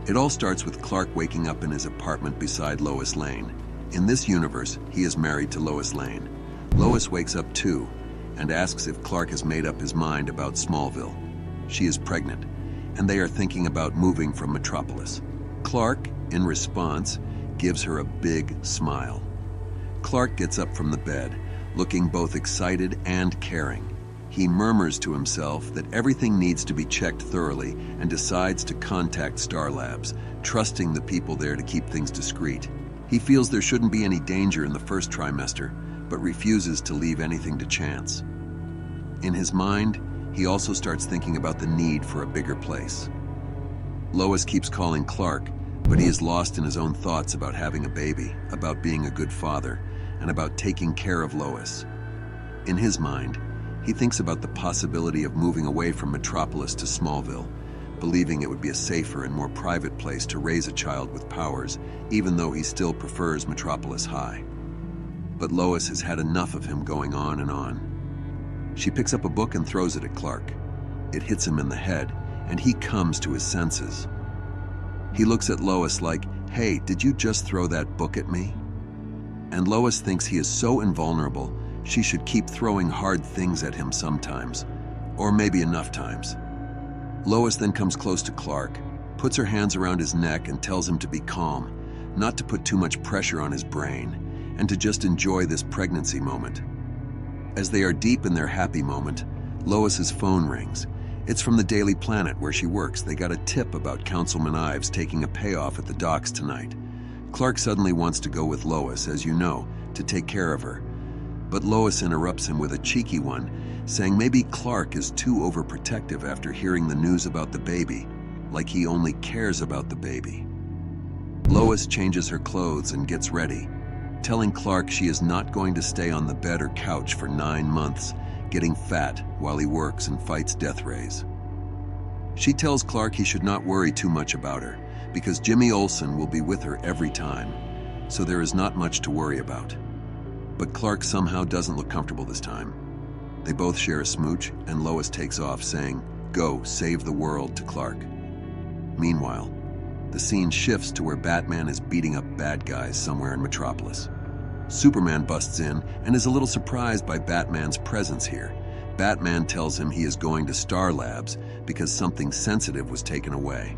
It all starts with Clark waking up in his apartment beside Lois Lane. In this universe, he is married to Lois Lane. Lois wakes up too and asks if Clark has made up his mind about Smallville. She is pregnant, and they are thinking about moving from Metropolis. Clark, in response, gives her a big smile. Clark gets up from the bed, looking both excited and caring. He murmurs to himself that everything needs to be checked thoroughly and decides to contact Star Labs, trusting the people there to keep things discreet. He feels there shouldn't be any danger in the first trimester, but refuses to leave anything to chance. In his mind, he also starts thinking about the need for a bigger place. Lois keeps calling Clark, but he is lost in his own thoughts about having a baby, about being a good father, and about taking care of Lois. In his mind, he thinks about the possibility of moving away from Metropolis to Smallville, believing it would be a safer and more private place to raise a child with powers, even though he still prefers Metropolis High. But Lois has had enough of him going on and on. She picks up a book and throws it at Clark. It hits him in the head, and he comes to his senses. He looks at Lois like, "Hey, did you just throw that book at me?" And Lois thinks he is so invulnerable, she should keep throwing hard things at him sometimes, or maybe enough times. Lois then comes close to Clark, puts her hands around his neck and tells him to be calm, not to put too much pressure on his brain, and to just enjoy this pregnancy moment. As they are deep in their happy moment, Lois's phone rings. It's from the Daily Planet where she works. They got a tip about Councilman Ives taking a payoff at the docks tonight. Clark suddenly wants to go with Lois, as you know, to take care of her. But Lois interrupts him with a cheeky one, saying maybe Clark is too overprotective after hearing the news about the baby, like he only cares about the baby. Lois changes her clothes and gets ready, telling Clark she is not going to stay on the bed or couch for 9 months, getting fat while he works and fights death rays. She tells Clark he should not worry too much about her, because Jimmy Olsen will be with her every time, so there is not much to worry about. But Clark somehow doesn't look comfortable this time. They both share a smooch, and Lois takes off, saying, "Go, save the world," to Clark. Meanwhile, the scene shifts to where Batman is beating up bad guys somewhere in Metropolis. Superman busts in and is a little surprised by Batman's presence here. Batman tells him he is going to Star Labs because something sensitive was taken away.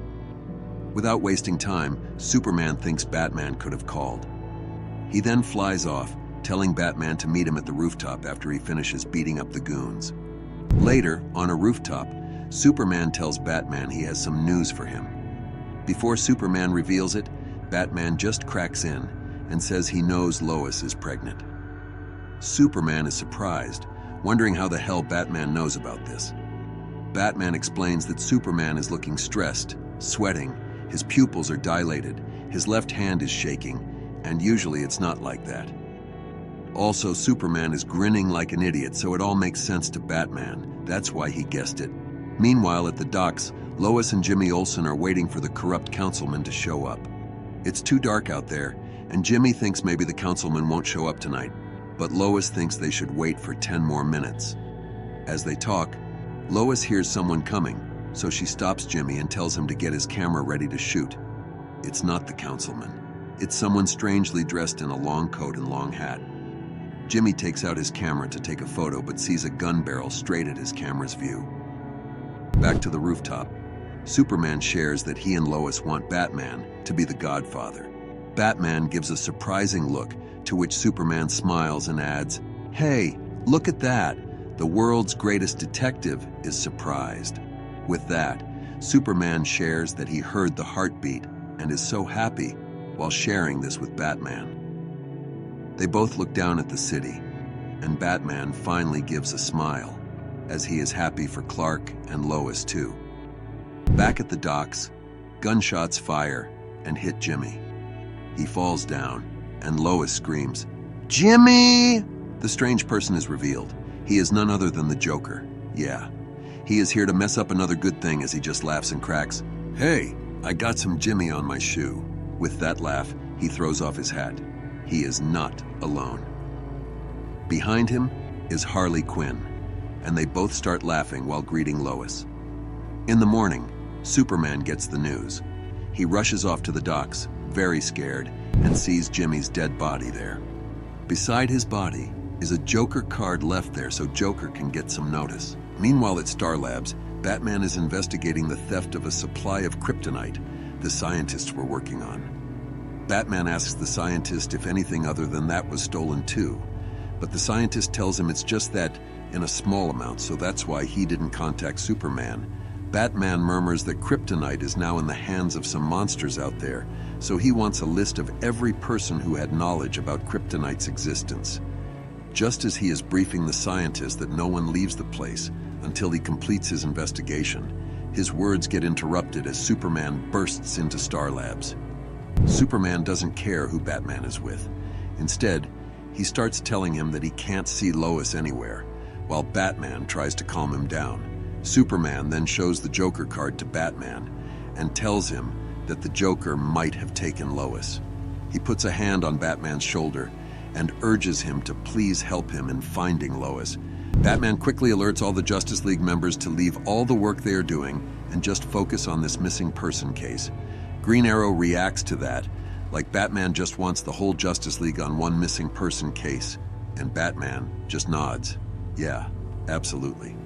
Without wasting time, Superman thinks Batman could have called. He then flies off, telling Batman to meet him at the rooftop after he finishes beating up the goons. Later, on a rooftop, Superman tells Batman he has some news for him. Before Superman reveals it, Batman just cracks in and says he knows Lois is pregnant. Superman is surprised, wondering how the hell Batman knows about this. Batman explains that Superman is looking stressed, sweating, his pupils are dilated, his left hand is shaking, and usually it's not like that. Also, Superman is grinning like an idiot, so it all makes sense to Batman. That's why he guessed it. Meanwhile, at the docks, Lois and Jimmy Olsen are waiting for the corrupt councilman to show up. It's too dark out there, and Jimmy thinks maybe the councilman won't show up tonight, but Lois thinks they should wait for 10 more minutes. As they talk, Lois hears someone coming, so she stops Jimmy and tells him to get his camera ready to shoot. It's not the councilman. It's someone strangely dressed in a long coat and long hat. Jimmy takes out his camera to take a photo, but sees a gun barrel straight at his camera's view. Back to the rooftop, Superman shares that he and Lois want Batman to be the Godfather. Batman gives a surprising look, to which Superman smiles and adds, "Hey, look at that! The world's greatest detective is surprised." With that, Superman shares that he heard the heartbeat and is so happy while sharing this with Batman. They both look down at the city, and Batman finally gives a smile, as he is happy for Clark and Lois too. Back at the docks, gunshots fire and hit Jimmy. He falls down, and Lois screams, "Jimmy!" The strange person is revealed. He is none other than the Joker. Yeah, he is here to mess up another good thing, as he just laughs and cracks, "Hey, I got some Jimmy on my shoe." With that laugh, he throws off his hat. He is not alone. Behind him is Harley Quinn, and they both start laughing while greeting Lois. In the morning, Superman gets the news. He rushes off to the docks, very scared, and sees Jimmy's dead body there. Beside his body is a Joker card left there so Joker can get some notice. Meanwhile at Star Labs, Batman is investigating the theft of a supply of kryptonite the scientists were working on. Batman asks the scientist if anything other than that was stolen too, but the scientist tells him it's just that in a small amount, so that's why he didn't contact Superman. Batman murmurs that kryptonite is now in the hands of some monsters out there, so he wants a list of every person who had knowledge about kryptonite's existence. Just as he is briefing the scientist that no one leaves the place until he completes his investigation, his words get interrupted as Superman bursts into Star Labs. Superman doesn't care who Batman is with. Instead, he starts telling him that he can't see Lois anywhere, while Batman tries to calm him down. Superman then shows the Joker card to Batman and tells him that the Joker might have taken Lois. He puts a hand on Batman's shoulder and urges him to please help him in finding Lois. Batman quickly alerts all the Justice League members to leave all the work they are doing and just focus on this missing person case. Green Arrow reacts to that, like Batman just wants the whole Justice League on one missing person case, and Batman just nods. Yeah, absolutely.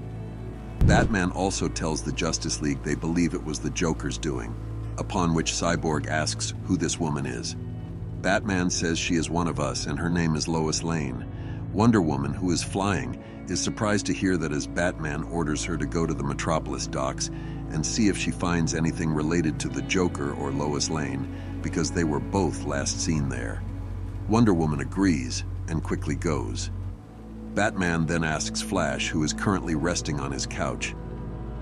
Batman also tells the Justice League they believe it was the Joker's doing, upon which Cyborg asks who this woman is. Batman says she is one of us and her name is Lois Lane. Wonder Woman, who is flying, is surprised to hear that as Batman orders her to go to the Metropolis docks and see if she finds anything related to the Joker or Lois Lane, because they were both last seen there. Wonder Woman agrees and quickly goes. Batman then asks Flash, who is currently resting on his couch.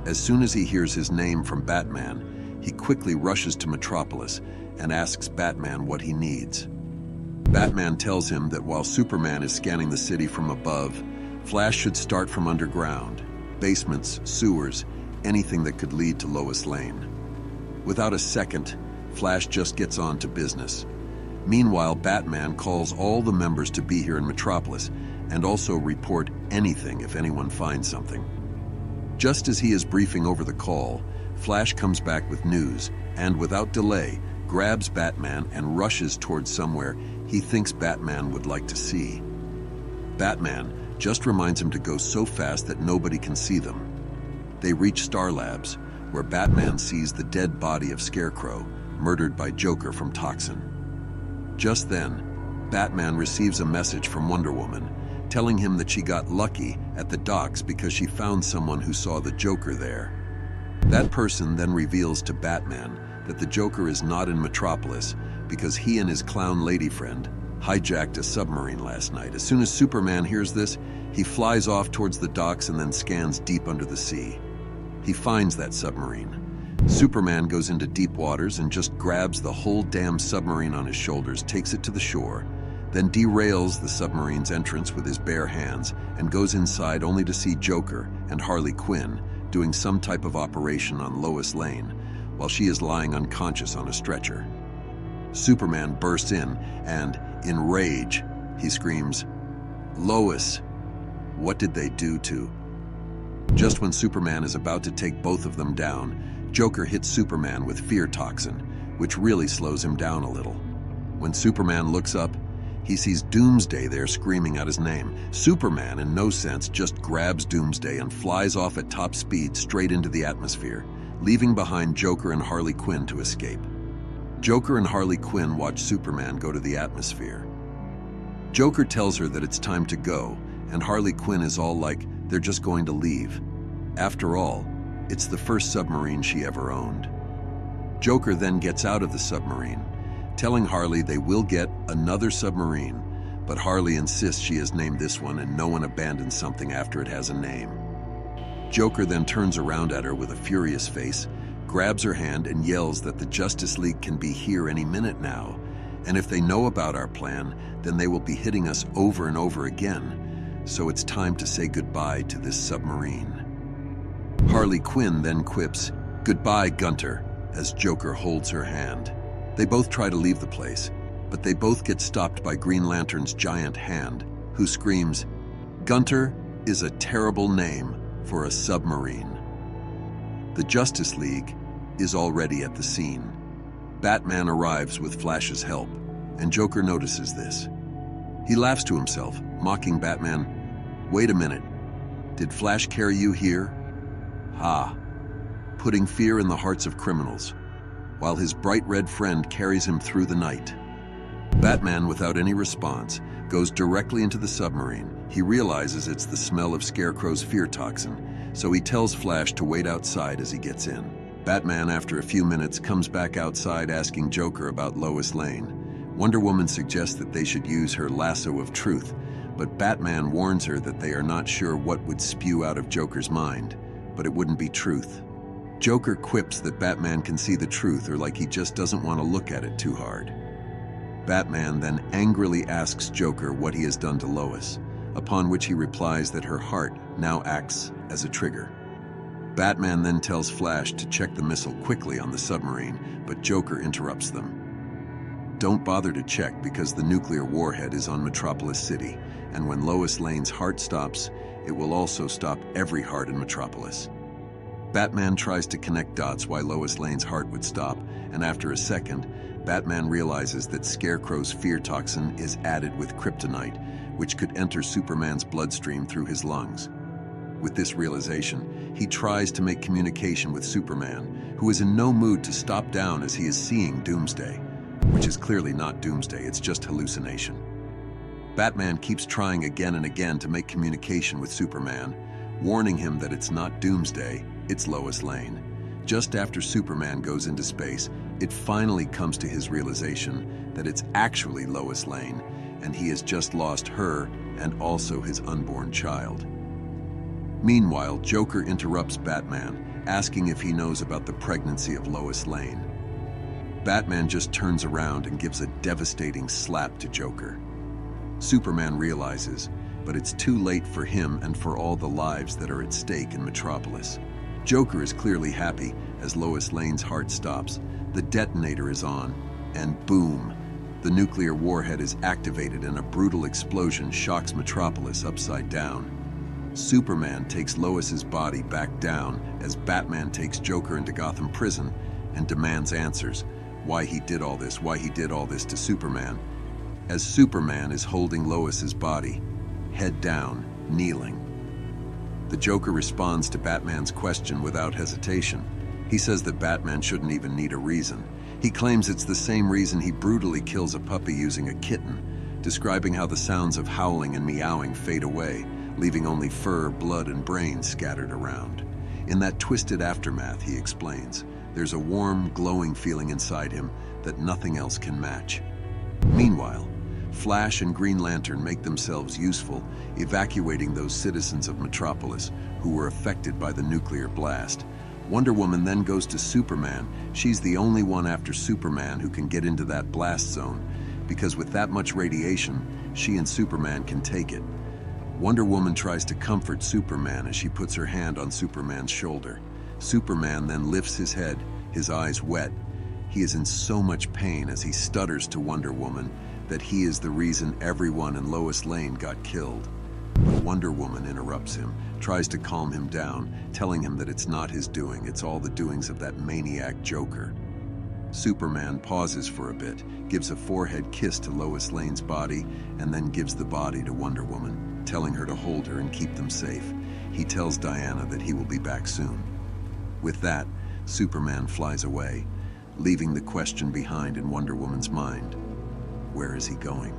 As soon as he hears his name from Batman, he quickly rushes to Metropolis and asks Batman what he needs. Batman tells him that while Superman is scanning the city from above, Flash should start from underground, basements, sewers, anything that could lead to Lois Lane. Without a second, Flash just gets on to business. Meanwhile, Batman calls all the members to be here in Metropolis and also report anything if anyone finds something. Just as he is briefing over the call, Flash comes back with news and, without delay, grabs Batman and rushes towards somewhere he thinks Batman would like to see. Batman just reminds him to go so fast that nobody can see them. They reach Star Labs, where Batman sees the dead body of Scarecrow, murdered by Joker from Toxin. Just then, Batman receives a message from Wonder Woman, telling him that she got lucky at the docks because she found someone who saw the Joker there. That person then reveals to Batman that the Joker is not in Metropolis because he and his clown lady friend hijacked a submarine last night. As soon as Superman hears this, he flies off towards the docks and then scans deep under the sea. He finds that submarine. Superman goes into deep waters and just grabs the whole damn submarine on his shoulders, takes it to the shore, then derails the submarine's entrance with his bare hands and goes inside only to see Joker and Harley Quinn doing some type of operation on Lois Lane while she is lying unconscious on a stretcher. Superman bursts in and, in rage, he screams, "Lois, what did they do to?" Just when Superman is about to take both of them down, Joker hits Superman with fear toxin, which really slows him down a little. When Superman looks up, he sees Doomsday there screaming out his name. Superman, in no sense, just grabs Doomsday and flies off at top speed straight into the atmosphere, leaving behind Joker and Harley Quinn to escape. Joker and Harley Quinn watch Superman go to the atmosphere. Joker tells her that it's time to go, and Harley Quinn is all like, they're just going to leave. After all, it's the first submarine she ever owned. Joker then gets out of the submarine, telling Harley they will get another submarine, but Harley insists she has named this one and no one abandons something after it has a name. Joker then turns around at her with a furious face, grabs her hand and yells that the Justice League can be here any minute now, and if they know about our plan, then they will be hitting us over and over again, so it's time to say goodbye to this submarine. Harley Quinn then quips, "Goodbye, Gunter," as Joker holds her hand. They both try to leave the place, but they both get stopped by Green Lantern's giant hand, who screams, "Gunter is a terrible name for a submarine." The Justice League is already at the scene. Batman arrives with Flash's help, and Joker notices this. He laughs to himself, mocking Batman. Wait a minute. Did Flash carry you here? Ha. Putting fear in the hearts of criminals, while his bright red friend carries him through the night. Batman, without any response, goes directly into the submarine. He realizes it's the smell of Scarecrow's fear toxin, so he tells Flash to wait outside as he gets in. Batman, after a few minutes, comes back outside asking Joker about Lois Lane. Wonder Woman suggests that they should use her lasso of truth, but Batman warns her that they are not sure what would spew out of Joker's mind, but it wouldn't be truth. Joker quips that Batman can see the truth, or like he just doesn't want to look at it too hard. Batman then angrily asks Joker what he has done to Lois, upon which he replies that her heart now acts as a trigger. Batman then tells Flash to check the missile quickly on the submarine, but Joker interrupts them. Don't bother to check because the nuclear warhead is on Metropolis City, and when Lois Lane's heart stops, it will also stop every heart in Metropolis. Batman tries to connect dots why Lois Lane's heart would stop, and after a second, Batman realizes that Scarecrow's fear toxin is added with kryptonite, which could enter Superman's bloodstream through his lungs. With this realization, he tries to make communication with Superman, who is in no mood to stop down as he is seeing Doomsday, which is clearly not Doomsday, it's just hallucination. Batman keeps trying again and again to make communication with Superman, warning him that it's not Doomsday, it's Lois Lane. Just after Superman goes into space, it finally comes to his realization that it's actually Lois Lane, and he has just lost her and also his unborn child. Meanwhile, Joker interrupts Batman, asking if he knows about the pregnancy of Lois Lane. Batman just turns around and gives a devastating slap to Joker. Superman realizes, but it's too late for him and for all the lives that are at stake in Metropolis. Joker is clearly happy as Lois Lane's heart stops, the detonator is on, and boom! The nuclear warhead is activated and a brutal explosion shocks Metropolis upside down. Superman takes Lois's body back down as Batman takes Joker into Gotham Prison and demands answers. Why he did all this to Superman, as Superman is holding Lois's body, head down, kneeling. The Joker responds to Batman's question without hesitation. He says that Batman shouldn't even need a reason. He claims it's the same reason he brutally kills a puppy using a kitten, describing how the sounds of howling and meowing fade away, leaving only fur, blood, and brains scattered around. In that twisted aftermath, he explains, there's a warm, glowing feeling inside him that nothing else can match. Meanwhile, Flash and Green Lantern make themselves useful, evacuating those citizens of Metropolis who were affected by the nuclear blast. Wonder Woman then goes to Superman. She's the only one after Superman who can get into that blast zone, because with that much radiation, she and Superman can take it. Wonder Woman tries to comfort Superman as she puts her hand on Superman's shoulder. Superman then lifts his head, his eyes wet. He is in so much pain as he stutters to Wonder Woman that he is the reason everyone in Lois Lane got killed. But Wonder Woman interrupts him, tries to calm him down, telling him that it's not his doing, it's all the doings of that maniac Joker. Superman pauses for a bit, gives a forehead kiss to Lois Lane's body, and then gives the body to Wonder Woman, telling her to hold her and keep them safe. He tells Diana that he will be back soon. With that, Superman flies away, leaving the question behind in Wonder Woman's mind. Where is he going?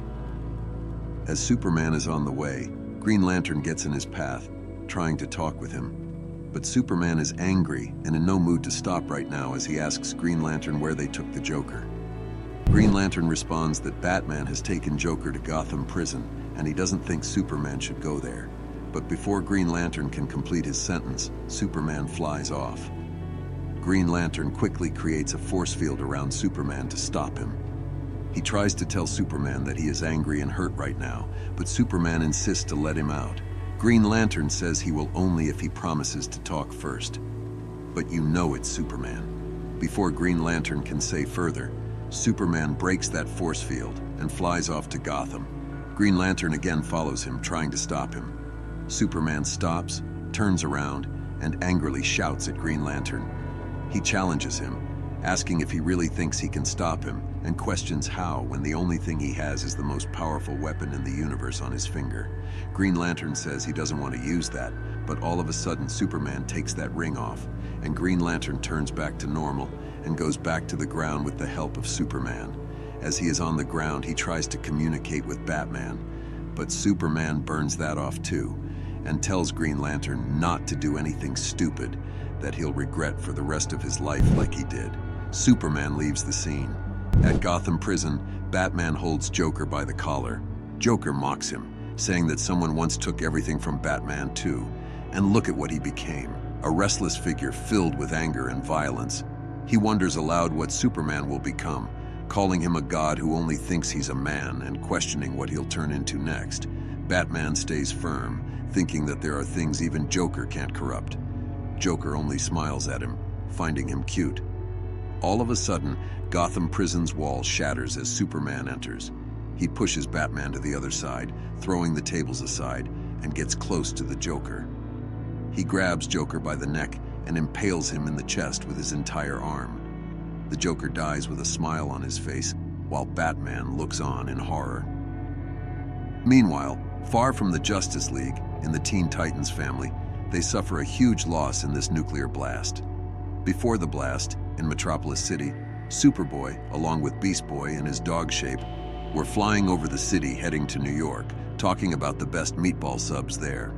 As Superman is on the way, Green Lantern gets in his path, trying to talk with him. But Superman is angry and in no mood to stop right now as he asks Green Lantern where they took the Joker. Green Lantern responds that Batman has taken Joker to Gotham Prison and he doesn't think Superman should go there. But before Green Lantern can complete his sentence, Superman flies off. Green Lantern quickly creates a force field around Superman to stop him. He tries to tell Superman that he is angry and hurt right now, but Superman insists to let him out. Green Lantern says he will only if he promises to talk first. But you know it's Superman. Before Green Lantern can say further, Superman breaks that force field and flies off to Gotham. Green Lantern again follows him, trying to stop him. Superman stops, turns around, and angrily shouts at Green Lantern. He challenges him, asking if he really thinks he can stop him, and questions how when the only thing he has is the most powerful weapon in the universe on his finger. Green Lantern says he doesn't want to use that, but all of a sudden Superman takes that ring off, and Green Lantern turns back to normal and goes back to the ground with the help of Superman. As he is on the ground, he tries to communicate with Batman, but Superman burns that off too, and tells Green Lantern not to do anything stupid that he'll regret for the rest of his life like he did. Superman leaves the scene. At Gotham Prison, Batman holds Joker by the collar. Joker mocks him, saying that someone once took everything from Batman too, and look at what he became, a restless figure filled with anger and violence. He wonders aloud what Superman will become, calling him a god who only thinks he's a man and questioning what he'll turn into next. Batman stays firm, thinking that there are things even Joker can't corrupt. Joker only smiles at him, finding him cute. All of a sudden, Gotham Prison's wall shatters as Superman enters. He pushes Batman to the other side, throwing the tables aside, and gets close to the Joker. He grabs Joker by the neck and impales him in the chest with his entire arm. The Joker dies with a smile on his face, while Batman looks on in horror. Meanwhile, far from the Justice League, in the Teen Titans family, they suffer a huge loss in this nuclear blast. Before the blast, in Metropolis City, Superboy, along with Beast Boy and his dog Shape, were flying over the city heading to New York, talking about the best meatball subs there.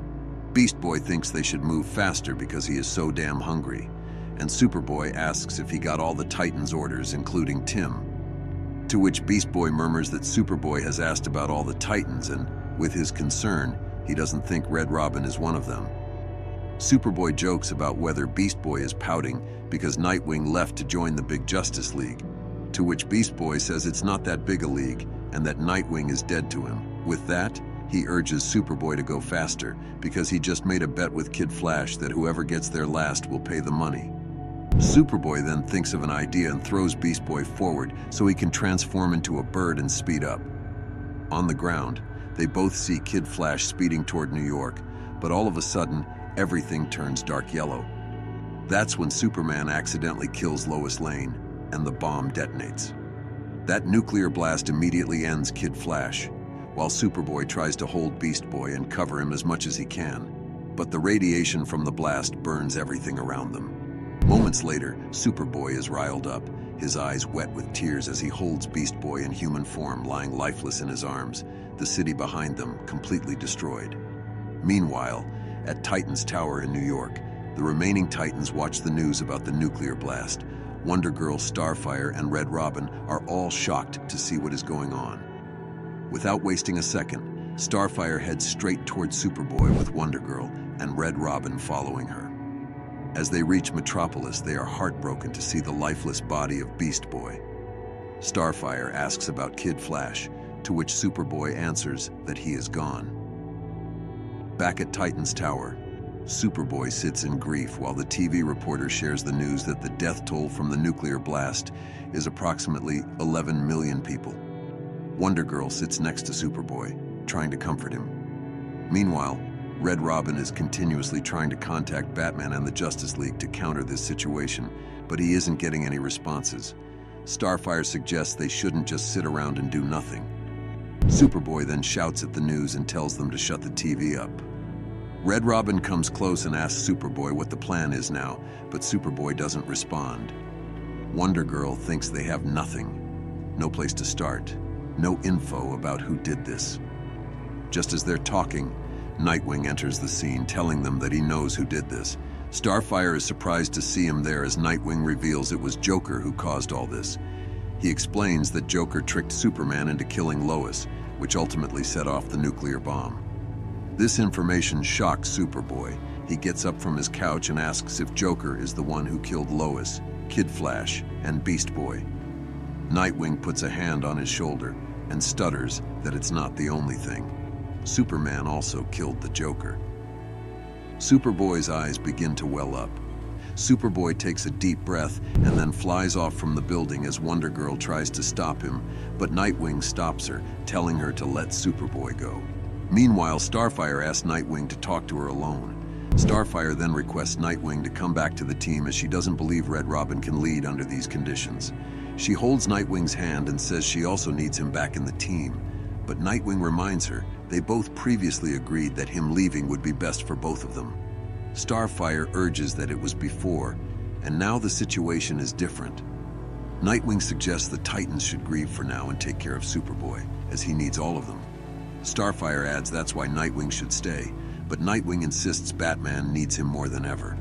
Beast Boy thinks they should move faster because he is so damn hungry, and Superboy asks if he got all the Titans' orders, including Tim. To which Beast Boy murmurs that Superboy has asked about all the Titans, and with his concern, he doesn't think Red Robin is one of them. Superboy jokes about whether Beast Boy is pouting because Nightwing left to join the big Justice League, to which Beast Boy says it's not that big a league and that Nightwing is dead to him. With that, he urges Superboy to go faster because he just made a bet with Kid Flash that whoever gets there last will pay the money. Superboy then thinks of an idea and throws Beast Boy forward so he can transform into a bird and speed up. On the ground, they both see Kid Flash speeding toward New York, but all of a sudden, everything turns dark yellow. That's when Superman accidentally kills Lois Lane, and the bomb detonates. That nuclear blast immediately ends Kid Flash, while Superboy tries to hold Beast Boy and cover him as much as he can. But the radiation from the blast burns everything around them. Moments later, Superboy is riled up, his eyes wet with tears as he holds Beast Boy in human form lying lifeless in his arms, the city behind them completely destroyed. Meanwhile, at Titan's Tower in New York, the remaining Titans watch the news about the nuclear blast. Wonder Girl, Starfire, and Red Robin are all shocked to see what is going on. Without wasting a second, Starfire heads straight towards Superboy with Wonder Girl and Red Robin following her. As they reach Metropolis, they are heartbroken to see the lifeless body of Beast Boy. Starfire asks about Kid Flash, to which Superboy answers that he is gone. Back at Titan's Tower, Superboy sits in grief while the TV reporter shares the news that the death toll from the nuclear blast is approximately 11 million people. Wonder Girl sits next to Superboy, trying to comfort him. Meanwhile, Red Robin is continuously trying to contact Batman and the Justice League to counter this situation, but he isn't getting any responses. Starfire suggests they shouldn't just sit around and do nothing. Superboy then shouts at the news and tells them to shut the TV up. Red Robin comes close and asks Superboy what the plan is now, but Superboy doesn't respond. Wonder Girl thinks they have nothing, no place to start, no info about who did this. Just as they're talking, Nightwing enters the scene, telling them that he knows who did this. Starfire is surprised to see him there as Nightwing reveals it was Joker who caused all this. He explains that Joker tricked Superman into killing Lois, which ultimately set off the nuclear bomb. This information shocks Superboy. He gets up from his couch and asks if Joker is the one who killed Lois, Kid Flash, and Beast Boy. Nightwing puts a hand on his shoulder and stutters that it's not the only thing. Superman also killed the Joker. Superboy's eyes begin to well up. Superboy takes a deep breath and then flies off from the building as Wonder Girl tries to stop him, but Nightwing stops her, telling her to let Superboy go. Meanwhile, Starfire asks Nightwing to talk to her alone. Starfire then requests Nightwing to come back to the team as she doesn't believe Red Robin can lead under these conditions. She holds Nightwing's hand and says she also needs him back in the team, but Nightwing reminds her they both previously agreed that him leaving would be best for both of them. Starfire urges that it was before, and now the situation is different. Nightwing suggests the Titans should grieve for now and take care of Superboy, as he needs all of them. Starfire adds that's why Nightwing should stay, but Nightwing insists Batman needs him more than ever.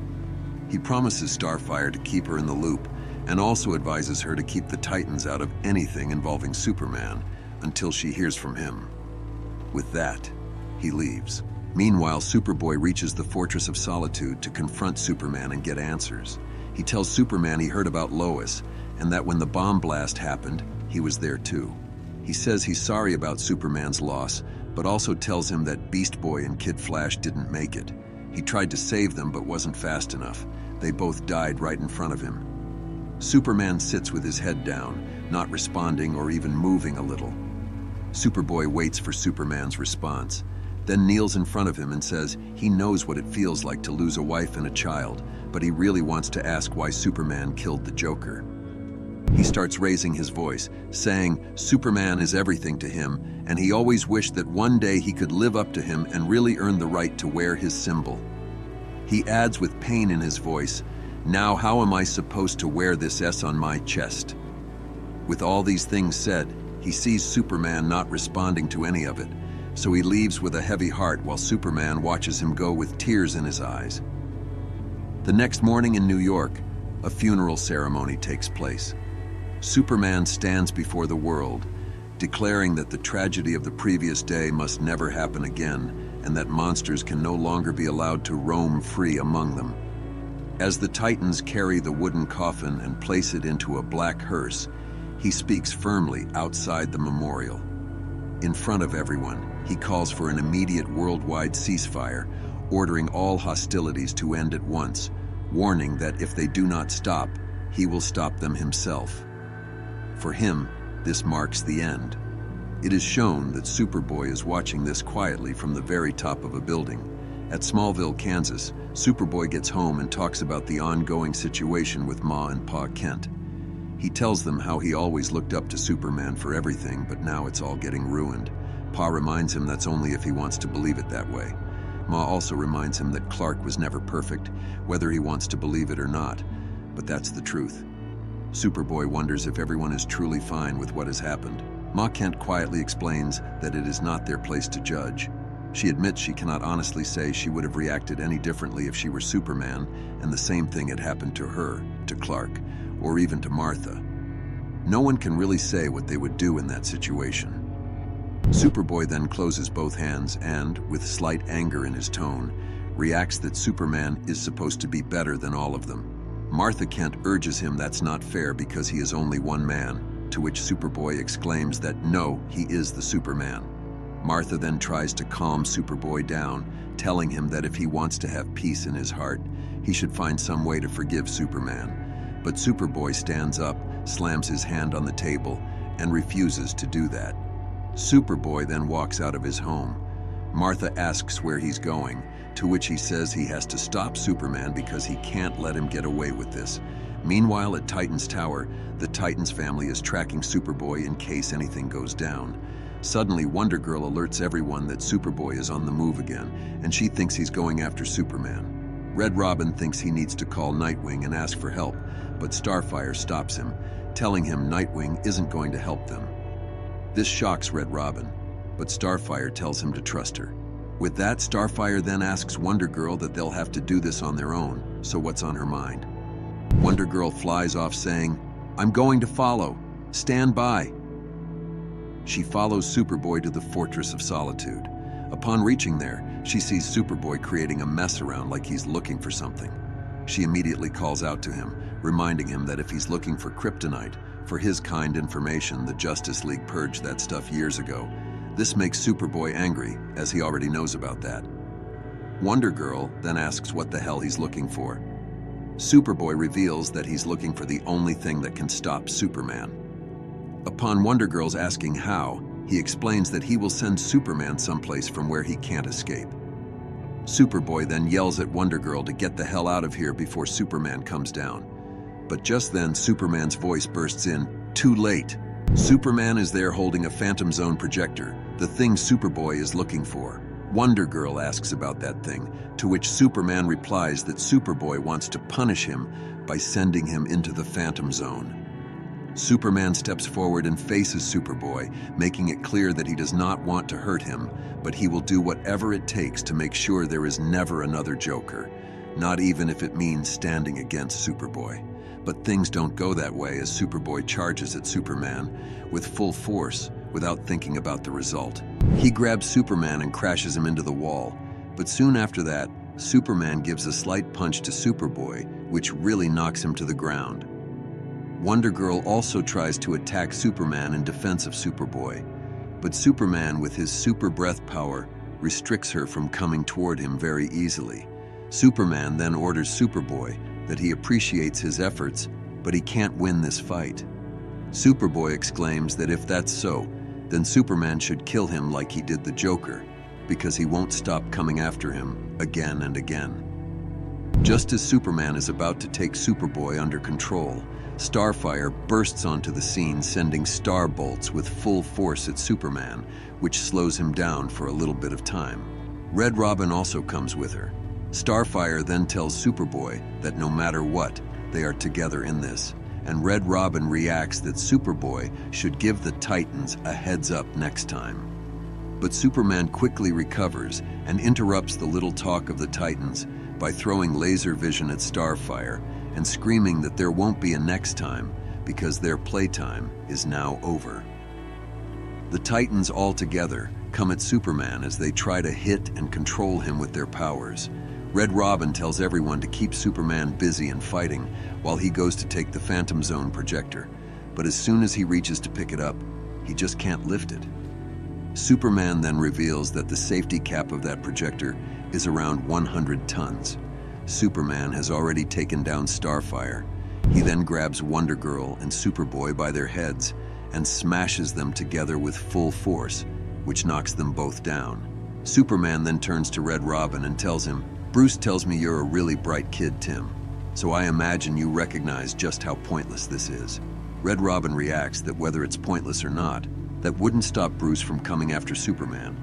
He promises Starfire to keep her in the loop, and also advises her to keep the Titans out of anything involving Superman until she hears from him. With that, he leaves. Meanwhile, Superboy reaches the Fortress of Solitude to confront Superman and get answers. He tells Superman he heard about Lois, and that when the bomb blast happened, he was there too. He says he's sorry about Superman's loss, but also tells him that Beast Boy and Kid Flash didn't make it. He tried to save them but wasn't fast enough. They both died right in front of him. Superman sits with his head down, not responding or even moving a little. Superboy waits for Superman's response, then kneels in front of him and says he knows what it feels like to lose a wife and a child, but he really wants to ask why Superman killed the Joker. He starts raising his voice, saying Superman is everything to him, and he always wished that one day he could live up to him and really earn the right to wear his symbol. He adds with pain in his voice, "Now how am I supposed to wear this S on my chest?" With all these things said, he sees Superman not responding to any of it, so he leaves with a heavy heart while Superman watches him go with tears in his eyes. The next morning in New York, a funeral ceremony takes place. Superman stands before the world, declaring that the tragedy of the previous day must never happen again, and that monsters can no longer be allowed to roam free among them. As the Titans carry the wooden coffin and place it into a black hearse, he speaks firmly outside the memorial. In front of everyone, he calls for an immediate worldwide ceasefire, ordering all hostilities to end at once, warning that if they do not stop, he will stop them himself. For him, this marks the end. It is shown that Superboy is watching this quietly from the very top of a building. At Smallville, Kansas, Superboy gets home and talks about the ongoing situation with Ma and Pa Kent. He tells them how he always looked up to Superman for everything, but now it's all getting ruined. Pa reminds him that's only if he wants to believe it that way. Ma also reminds him that Clark was never perfect, whether he wants to believe it or not, but that's the truth. Superboy wonders if everyone is truly fine with what has happened. Ma Kent quietly explains that it is not their place to judge. She admits she cannot honestly say she would have reacted any differently if she were Superman, and the same thing had happened to her, to Clark, or even to Martha. No one can really say what they would do in that situation. Superboy then closes both hands and, with slight anger in his tone, reacts that Superman is supposed to be better than all of them. Martha Kent urges him that's not fair because he is only one man, to which Superboy exclaims that no, he is the Superman. Martha then tries to calm Superboy down, telling him that if he wants to have peace in his heart, he should find some way to forgive Superman. But Superboy stands up, slams his hand on the table, and refuses to do that. Superboy then walks out of his home. Martha asks where he's going, to which he says he has to stop Superman because he can't let him get away with this. Meanwhile, at Titan's Tower, the Titans family is tracking Superboy in case anything goes down. Suddenly, Wonder Girl alerts everyone that Superboy is on the move again, and she thinks he's going after Superman. Red Robin thinks he needs to call Nightwing and ask for help, but Starfire stops him, telling him Nightwing isn't going to help them. This shocks Red Robin, but Starfire tells him to trust her. With that, Starfire then asks Wonder Girl that they'll have to do this on their own, so what's on her mind? Wonder Girl flies off saying, "I'm going to follow. Stand by." She follows Superboy to the Fortress of Solitude. Upon reaching there, she sees Superboy creating a mess around like he's looking for something. She immediately calls out to him, reminding him that if he's looking for kryptonite, for his kind information, the Justice League purged that stuff years ago. This makes Superboy angry, as he already knows about that. Wonder Girl then asks what the hell he's looking for. Superboy reveals that he's looking for the only thing that can stop Superman. Upon Wonder Girl's asking how, he explains that he will send Superman someplace from where he can't escape. Superboy then yells at Wonder Girl to get the hell out of here before Superman comes down. But just then, Superman's voice bursts in, "Too late." Superman is there holding a Phantom Zone projector, the thing Superboy is looking for. Wonder Girl asks about that thing, to which Superman replies that Superboy wants to punish him by sending him into the Phantom Zone. Superman steps forward and faces Superboy, making it clear that he does not want to hurt him, but he will do whatever it takes to make sure there is never another Joker, not even if it means standing against Superboy. But things don't go that way as Superboy charges at Superman with full force without thinking about the result. He grabs Superman and crashes him into the wall, but soon after that, Superman gives a slight punch to Superboy, which really knocks him to the ground. Wonder Girl also tries to attack Superman in defense of Superboy, but Superman, with his super breath power, restricts her from coming toward him very easily. Superman then orders Superboy that he appreciates his efforts, but he can't win this fight. Superboy exclaims that if that's so, then Superman should kill him like he did the Joker, because he won't stop coming after him again and again. Just as Superman is about to take Superboy under control, Starfire bursts onto the scene, sending star bolts with full force at Superman, which slows him down for a little bit of time. Red Robin also comes with her. Starfire then tells Superboy that no matter what, they are together in this, and Red Robin reacts that Superboy should give the Titans a heads up next time. But Superman quickly recovers and interrupts the little talk of the Titans by throwing laser vision at Starfire and screaming that there won't be a next time because their playtime is now over. The Titans all together come at Superman as they try to hit and control him with their powers. Red Robin tells everyone to keep Superman busy and fighting while he goes to take the Phantom Zone projector, but as soon as he reaches to pick it up, he just can't lift it. Superman then reveals that the safety cap of that projector is around 100 tons. Superman has already taken down Starfire. He then grabs Wonder Girl and Superboy by their heads and smashes them together with full force, which knocks them both down. Superman then turns to Red Robin and tells him, "Bruce tells me you're a really bright kid, Tim, so I imagine you recognize just how pointless this is." Red Robin reacts that whether it's pointless or not, that wouldn't stop Bruce from coming after Superman,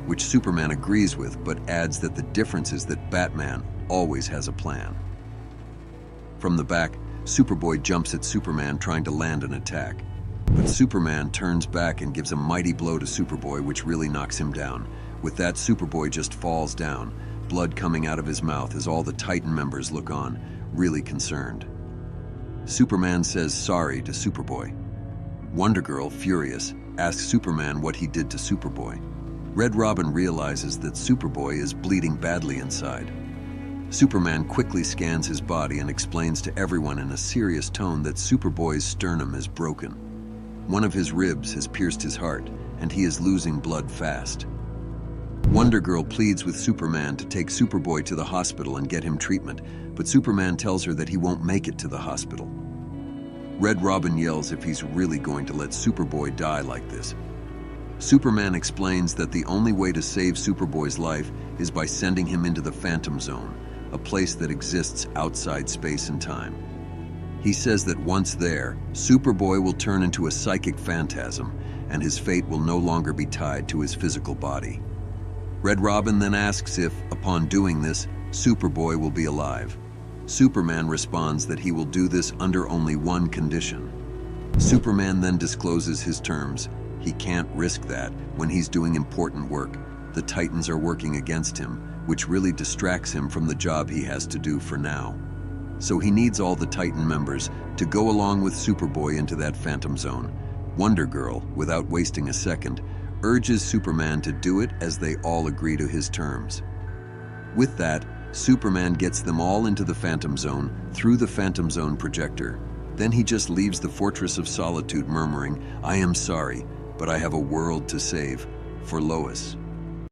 which Superman agrees with, but adds that the difference is that Batman always has a plan. From the back, Superboy jumps at Superman trying to land an attack, but Superman turns back and gives a mighty blow to Superboy, which really knocks him down. With that, Superboy just falls down, blood coming out of his mouth as all the Titan members look on, really concerned. Superman says sorry to Superboy. Wonder Girl, furious, asks Superman what he did to Superboy. Red Robin realizes that Superboy is bleeding badly inside. Superman quickly scans his body and explains to everyone in a serious tone that Superboy's sternum is broken. One of his ribs has pierced his heart, and he is losing blood fast. Wonder Girl pleads with Superman to take Superboy to the hospital and get him treatment, but Superman tells her that he won't make it to the hospital. Red Robin yells if he's really going to let Superboy die like this. Superman explains that the only way to save Superboy's life is by sending him into the Phantom Zone, a place that exists outside space and time. He says that once there, Superboy will turn into a psychic phantasm, and his fate will no longer be tied to his physical body. Red Robin then asks if, upon doing this, Superboy will be alive. Superman responds that he will do this under only one condition. Superman then discloses his terms. He can't risk that when he's doing important work. The Titans are working against him, which really distracts him from the job he has to do for now. So he needs all the Titan members to go along with Superboy into that Phantom Zone. Wonder Girl, without wasting a second, urges Superman to do it as they all agree to his terms. With that, Superman gets them all into the Phantom Zone through the Phantom Zone projector. Then he just leaves the Fortress of Solitude murmuring, "I am sorry, but I have a world to save for Lois."